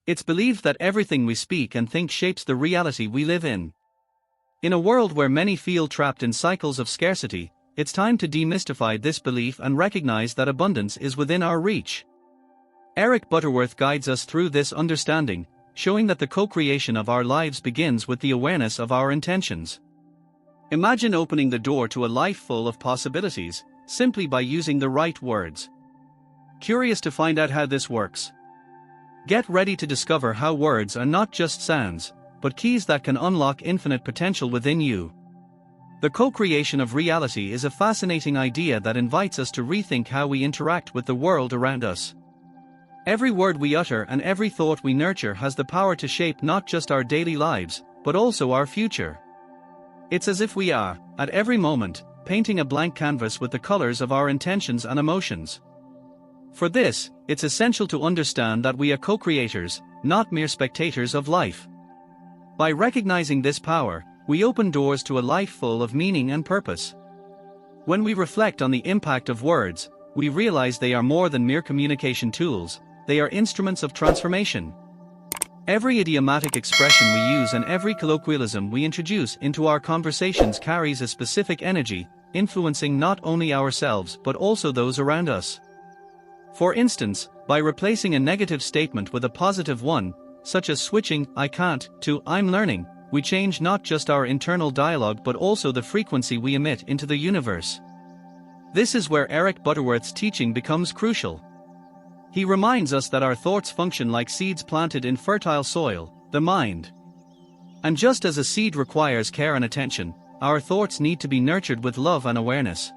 It's believed that everything we speak and think shapes the reality we live in. In a world where many feel trapped in cycles of scarcity, it's time to demystify this belief and recognize that abundance is within our reach. Eric Butterworth guides us through this understanding, showing that the co-creation of our lives begins with the awareness of our intentions. Imagine opening the door to a life full of possibilities, simply by using the right words. Curious to find out how this works? Get ready to discover how words are not just sounds, but keys that can unlock infinite potential within you. The co-creation of reality is a fascinating idea that invites us to rethink how we interact with the world around us. Every word we utter and every thought we nurture has the power to shape not just our daily lives, but also our future. It's as if we are, at every moment, painting a blank canvas with the colors of our intentions and emotions. For this, it's essential to understand that we are co-creators, not mere spectators of life. By recognizing this power, we open doors to a life full of meaning and purpose. When we reflect on the impact of words, we realize they are more than mere communication tools, they are instruments of transformation. Every idiomatic expression we use and every colloquialism we introduce into our conversations carries a specific energy, influencing not only ourselves but also those around us. For instance, by replacing a negative statement with a positive one, such as switching "I can't" to "I'm learning," we change not just our internal dialogue but also the frequency we emit into the universe. This is where Eric Butterworth's teaching becomes crucial. He reminds us that our thoughts function like seeds planted in fertile soil, the mind. And just as a seed requires care and attention, our thoughts need to be nurtured with love and awareness.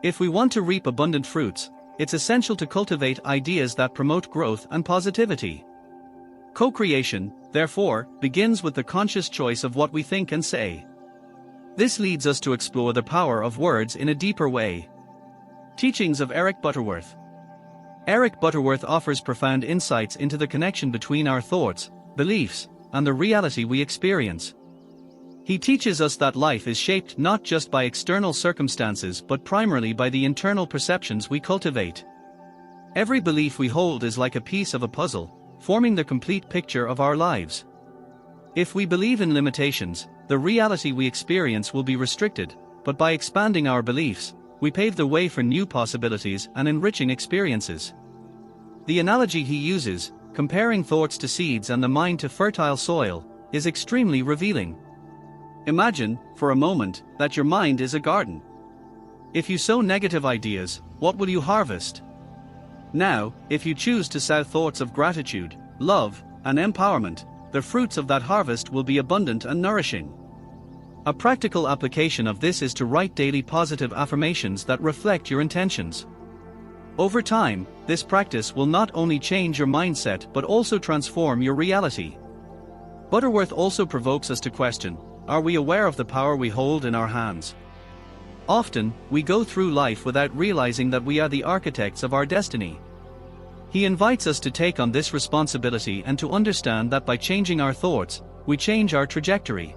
If we want to reap abundant fruits, it's essential to cultivate ideas that promote growth and positivity. Co-creation, therefore, begins with the conscious choice of what we think and say. This leads us to explore the power of words in a deeper way. Teachings of Eric Butterworth. Eric Butterworth offers profound insights into the connection between our thoughts, beliefs, and the reality we experience. He teaches us that life is shaped not just by external circumstances but primarily by the internal perceptions we cultivate. Every belief we hold is like a piece of a puzzle, forming the complete picture of our lives. If we believe in limitations, the reality we experience will be restricted, but by expanding our beliefs, we pave the way for new possibilities and enriching experiences. The analogy he uses, comparing thoughts to seeds and the mind to fertile soil, is extremely revealing. Imagine, for a moment, that your mind is a garden. If you sow negative ideas, what will you harvest? Now, if you choose to sow thoughts of gratitude, love, and empowerment, the fruits of that harvest will be abundant and nourishing. A practical application of this is to write daily positive affirmations that reflect your intentions. Over time, this practice will not only change your mindset but also transform your reality. Butterworth also provokes us to question, are we aware of the power we hold in our hands? Often, we go through life without realizing that we are the architects of our destiny. He invites us to take on this responsibility and to understand that by changing our thoughts, we change our trajectory.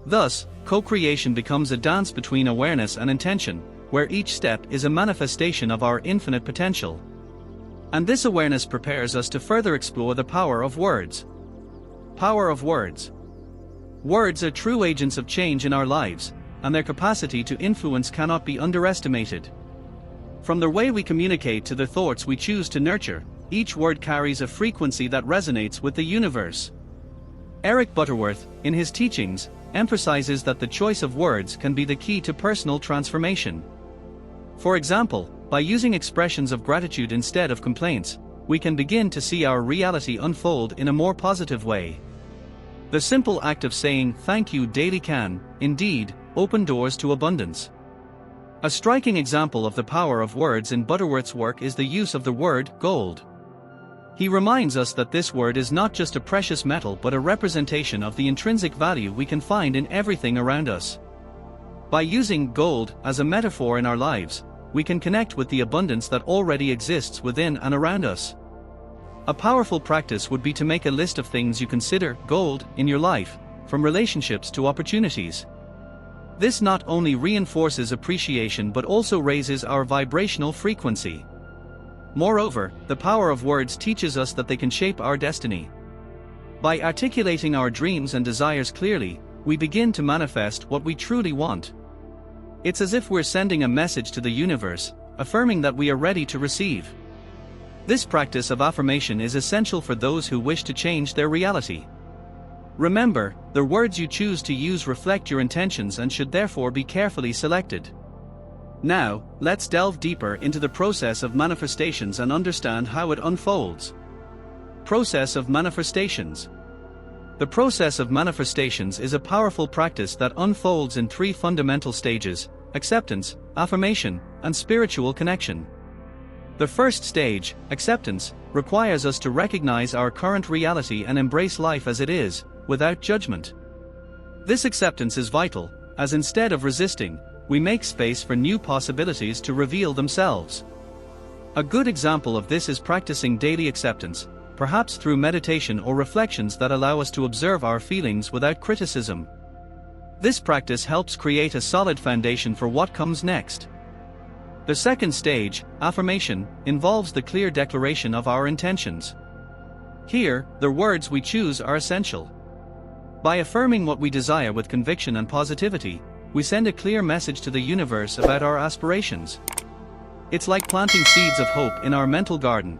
Thus, co-creation becomes a dance between awareness and intention, where each step is a manifestation of our infinite potential. And this awareness prepares us to further explore the power of words. Power of words. Words are true agents of change in our lives, and their capacity to influence cannot be underestimated. From the way we communicate to the thoughts we choose to nurture, each word carries a frequency that resonates with the universe. Eric Butterworth, in his teachings, emphasizes that the choice of words can be the key to personal transformation. For example, by using expressions of gratitude instead of complaints, we can begin to see our reality unfold in a more positive way. The simple act of saying "thank you" daily can, indeed, open doors to abundance. A striking example of the power of words in Butterworth's work is the use of the word gold. He reminds us that this word is not just a precious metal but a representation of the intrinsic value we can find in everything around us. By using gold as a metaphor in our lives, we can connect with the abundance that already exists within and around us. A powerful practice would be to make a list of things you consider gold in your life, from relationships to opportunities. This not only reinforces appreciation but also raises our vibrational frequency. Moreover, the power of words teaches us that they can shape our destiny. By articulating our dreams and desires clearly, we begin to manifest what we truly want. It's as if we're sending a message to the universe, affirming that we are ready to receive. This practice of affirmation is essential for those who wish to change their reality. Remember, the words you choose to use reflect your intentions and should therefore be carefully selected. Now, let's delve deeper into the process of manifestations and understand how it unfolds. Process of manifestations. The process of manifestations is a powerful practice that unfolds in three fundamental stages: acceptance, affirmation, and spiritual connection. The first stage, acceptance, requires us to recognize our current reality and embrace life as it is, without judgment. This acceptance is vital, as instead of resisting, we make space for new possibilities to reveal themselves. A good example of this is practicing daily acceptance, perhaps through meditation or reflections that allow us to observe our feelings without criticism. This practice helps create a solid foundation for what comes next. The second stage, affirmation, involves the clear declaration of our intentions. Here, the words we choose are essential. By affirming what we desire with conviction and positivity, we send a clear message to the universe about our aspirations. It's like planting seeds of hope in our mental garden.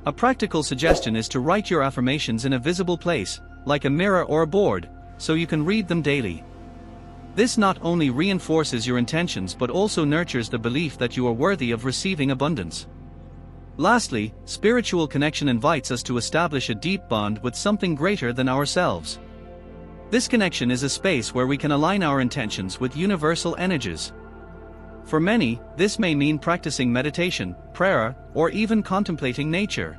A practical suggestion is to write your affirmations in a visible place, like a mirror or a board, so you can read them daily. This not only reinforces your intentions but also nurtures the belief that you are worthy of receiving abundance. Lastly, spiritual connection invites us to establish a deep bond with something greater than ourselves. This connection is a space where we can align our intentions with universal energies. For many, this may mean practicing meditation, prayer, or even contemplating nature.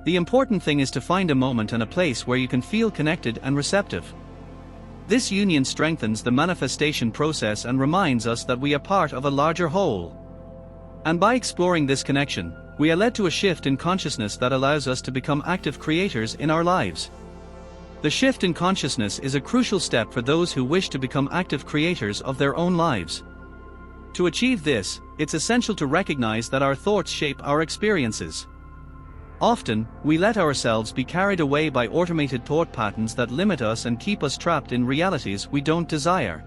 The important thing is to find a moment and a place where you can feel connected and receptive. This union strengthens the manifestation process and reminds us that we are part of a larger whole. And by exploring this connection, we are led to a shift in consciousness that allows us to become active creators in our lives. The shift in consciousness is a crucial step for those who wish to become active creators of their own lives. To achieve this, it's essential to recognize that our thoughts shape our experiences. Often, we let ourselves be carried away by automated thought patterns that limit us and keep us trapped in realities we don't desire.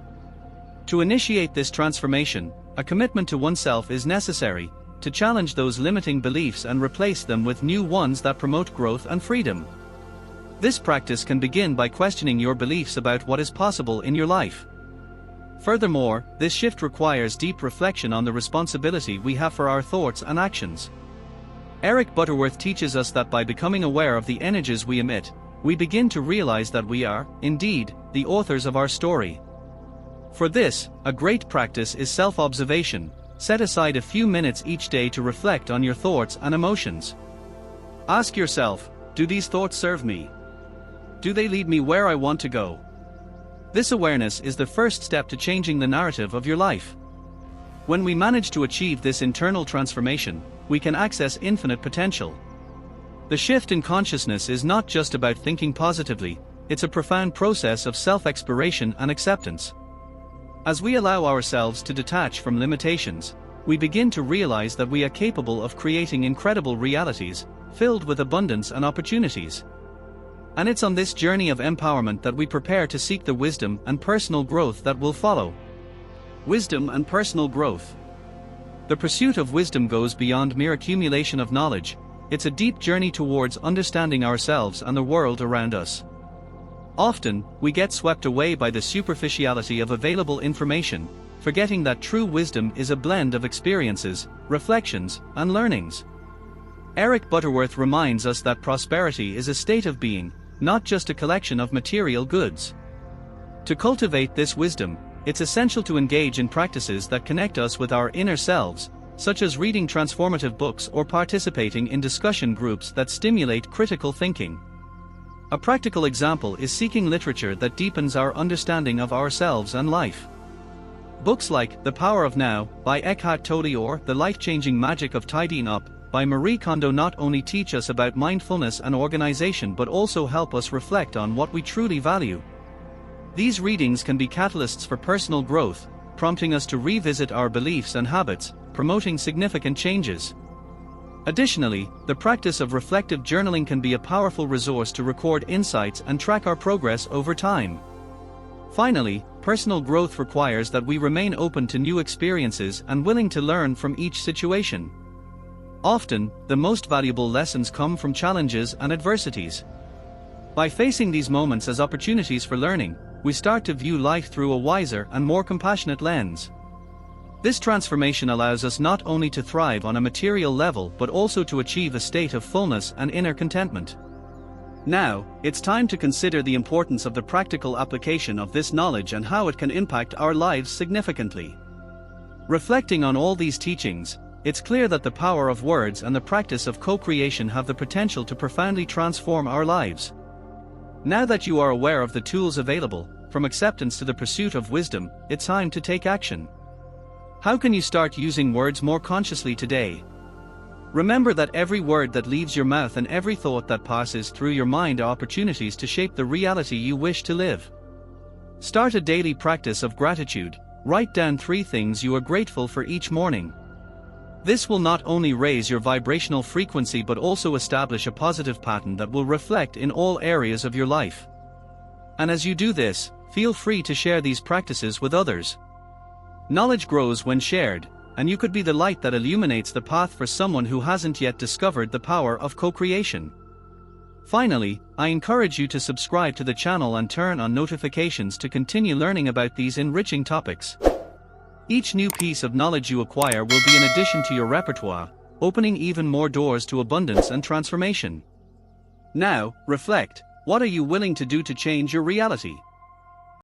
To initiate this transformation, a commitment to oneself is necessary, to challenge those limiting beliefs and replace them with new ones that promote growth and freedom. This practice can begin by questioning your beliefs about what is possible in your life. Furthermore, this shift requires deep reflection on the responsibility we have for our thoughts and actions. Eric Butterworth teaches us that by becoming aware of the energies we emit, we begin to realize that we are, indeed, the authors of our story. For this, a great practice is self-observation. Set aside a few minutes each day to reflect on your thoughts and emotions. Ask yourself, do these thoughts serve me? Do they lead me where I want to go? This awareness is the first step to changing the narrative of your life. When we manage to achieve this internal transformation, we can access infinite potential. The shift in consciousness is not just about thinking positively, it's a profound process of self-exploration and acceptance. As we allow ourselves to detach from limitations, we begin to realize that we are capable of creating incredible realities, filled with abundance and opportunities. And it's on this journey of empowerment that we prepare to seek the wisdom and personal growth that will follow. Wisdom and personal growth. The pursuit of wisdom goes beyond mere accumulation of knowledge. It's a deep journey towards understanding ourselves and the world around us. Often, we get swept away by the superficiality of available information, forgetting that true wisdom is a blend of experiences, reflections, and learnings. Eric Butterworth reminds us that prosperity is a state of being, not just a collection of material goods. To cultivate this wisdom, it's essential to engage in practices that connect us with our inner selves, such as reading transformative books or participating in discussion groups that stimulate critical thinking. A practical example is seeking literature that deepens our understanding of ourselves and life. Books like The Power of Now by Eckhart Tolle or The Life-Changing Magic of Tidying Up by Marie Kondo not only teach us about mindfulness and organization but also help us reflect on what we truly value. These readings can be catalysts for personal growth, prompting us to revisit our beliefs and habits, promoting significant changes. Additionally, the practice of reflective journaling can be a powerful resource to record insights and track our progress over time. Finally, personal growth requires that we remain open to new experiences and willing to learn from each situation. Often, the most valuable lessons come from challenges and adversities. By facing these moments as opportunities for learning, we start to view life through a wiser and more compassionate lens. This transformation allows us not only to thrive on a material level but also to achieve a state of fullness and inner contentment. Now, it's time to consider the importance of the practical application of this knowledge and how it can impact our lives significantly. Reflecting on all these teachings, it's clear that the power of words and the practice of co-creation have the potential to profoundly transform our lives. Now that you are aware of the tools available, from acceptance to the pursuit of wisdom, it's time to take action. How can you start using words more consciously today? Remember that every word that leaves your mouth and every thought that passes through your mind are opportunities to shape the reality you wish to live. Start a daily practice of gratitude. Write down 3 things you are grateful for each morning. This will not only raise your vibrational frequency but also establish a positive pattern that will reflect in all areas of your life. And as you do this, feel free to share these practices with others. Knowledge grows when shared, and you could be the light that illuminates the path for someone who hasn't yet discovered the power of co-creation. Finally, I encourage you to subscribe to the channel and turn on notifications to continue learning about these enriching topics. Each new piece of knowledge you acquire will be an addition to your repertoire, opening even more doors to abundance and transformation. Now, reflect. What are you willing to do to change your reality?